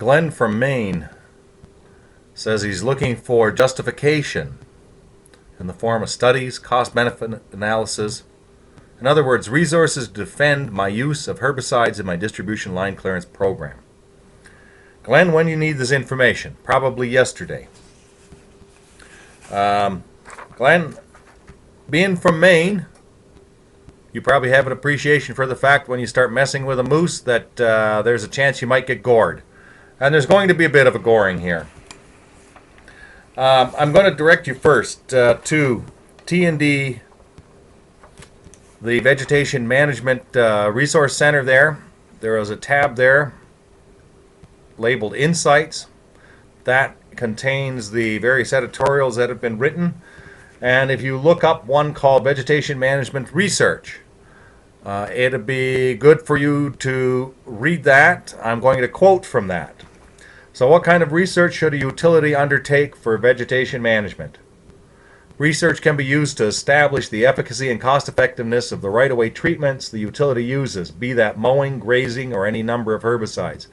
Glenn from Maine says he's looking for justification in the form of studies, cost-benefit analysis. In other words, resources to defend my use of herbicides in my distribution line clearance program. Glenn, when you need this information? Probably yesterday. Glenn, being from Maine, you probably have an appreciation for the fact when you start messing with a moose that there's a chance you might get gored. And there's going to be a bit of a goring here. I'm going to direct you first to T&D, the Vegetation Management Resource Center there. There is a tab there labeled Insights. That contains the various editorials that have been written. And if you look up one called Vegetation Management Research, it'd be good for you to read that. I'm going to quote from that. So what kind of research should a utility undertake for vegetation management? Research can be used to establish the efficacy and cost effectiveness of the right-of-way treatments the utility uses, be that mowing, grazing, or any number of herbicides.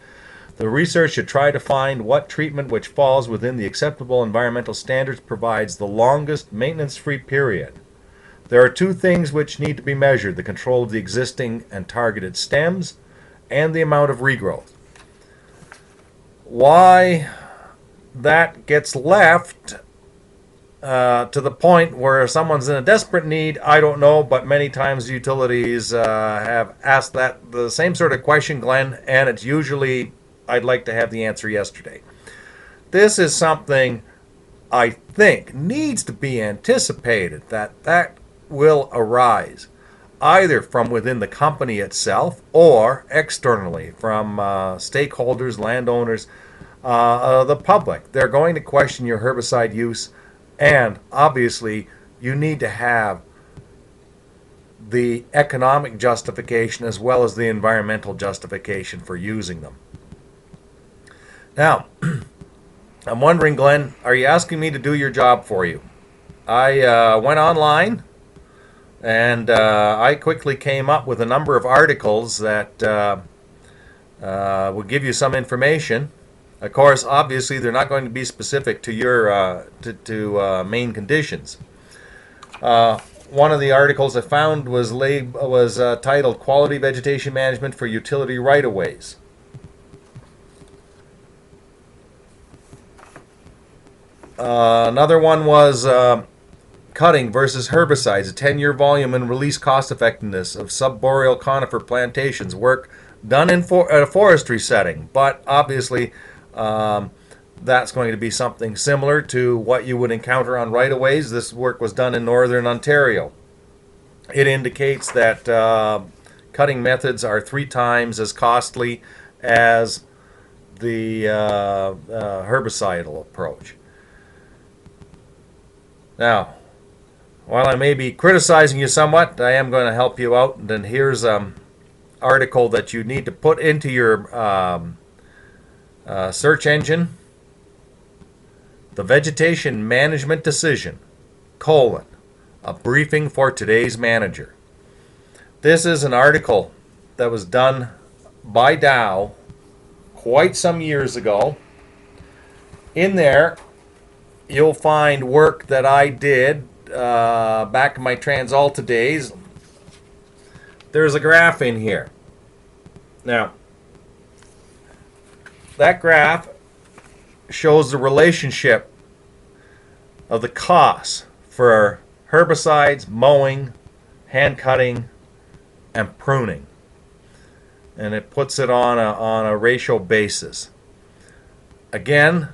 The research should try to find what treatment which falls within the acceptable environmental standards provides the longest maintenance-free period. There are two things which need to be measured: the control of the existing and targeted stems and the amount of regrowth. Why that gets left to the point where someone's in a desperate need, I don't know, but many times utilities have asked that the same sort of question, Glenn, and it's usually, I'd like to have the answer yesterday. This is something I think needs to be anticipated, that will arise either from within the company itself or externally from stakeholders, landowners, the public. They're going to question your herbicide use, and obviously you need to have the economic justification as well as the environmental justification for using them. Now, I'm wondering, Glenn, are you asking me to do your job for you? I went online and I quickly came up with a number of articles that will give you some information. Of course, obviously, they're not going to be specific to your main conditions. One of the articles I found was titled "Quality Vegetation Management for Utility Right-of-Ways." Another one was cutting versus herbicides, a 10-year volume and release cost effectiveness of subboreal conifer plantations, work done in a forestry setting. But obviously, that's going to be something similar to what you would encounter on right-of-ways. This work was done in northern Ontario. It indicates that cutting methods are 3 times as costly as the herbicidal approach. Now, while I may be criticizing you somewhat, I am going to help you out. And then here's an article that you need to put into your search engine: the Vegetation Management Decision, a briefing for today's manager. This is an article that was done by Dow quite some years ago. In there, you'll find work that I did back in my Transalta days. There's a graph in here. Now, that graph shows the relationship of the costs for herbicides, mowing, hand cutting, and pruning. And it puts it on a ratio basis. Again,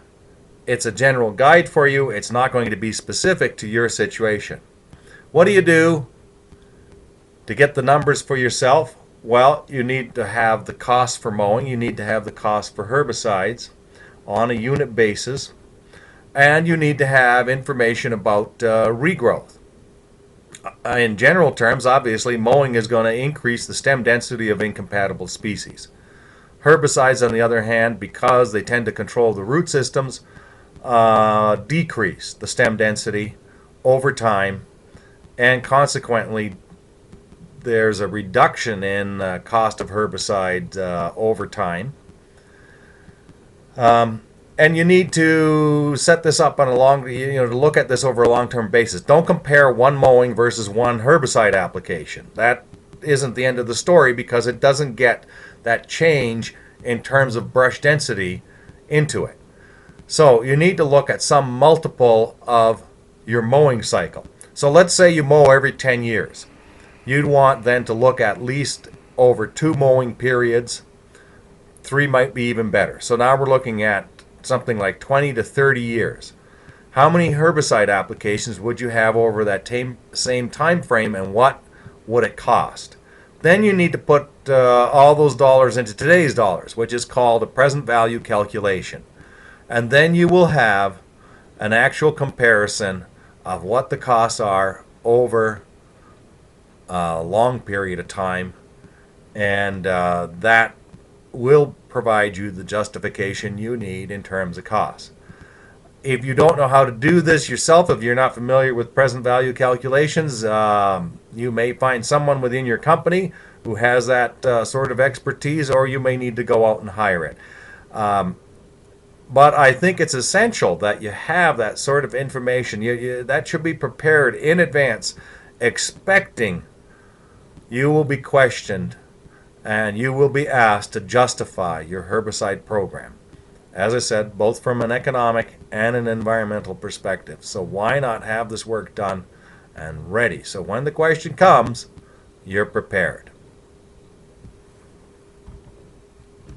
it's a general guide for you. It's not going to be specific to your situation. What do you do to get the numbers for yourself? Well, you need to have the cost for mowing. You need to have the cost for herbicides on a unit basis. And you need to have information about regrowth. In general terms, obviously, mowing is going to increase the stem density of incompatible species. Herbicides, on the other hand, because they tend to control the root systems, decrease the stem density over time, and consequently there's a reduction in cost of herbicide over time. And you need to set this up on a long, to look at this over a long-term basis. Don't compare one mowing versus one herbicide application. That isn't the end of the story because it doesn't get that change in terms of brush density into it. So you need to look at some multiple of your mowing cycle. So let's say you mow every 10 years. You'd want then to look at least over 2 mowing periods. 3 might be even better. So now we're looking at something like 20 to 30 years. How many herbicide applications would you have over that same time frame, and what would it cost? Then you need to put all those dollars into today's dollars, which is called a present value calculation. And then you will have an actual comparison of what the costs are over a long period of time, and that will provide you the justification you need in terms of costs. If you don't know how to do this yourself, if you're not familiar with present value calculations, you may find someone within your company who has that sort of expertise, or you may need to go out and hire it. But I think it's essential that you have that sort of information. That should be prepared in advance, expecting you will be questioned and you will be asked to justify your herbicide program. As I said, both from an economic and an environmental perspective. So why not have this work done and ready? So when the question comes, you're prepared.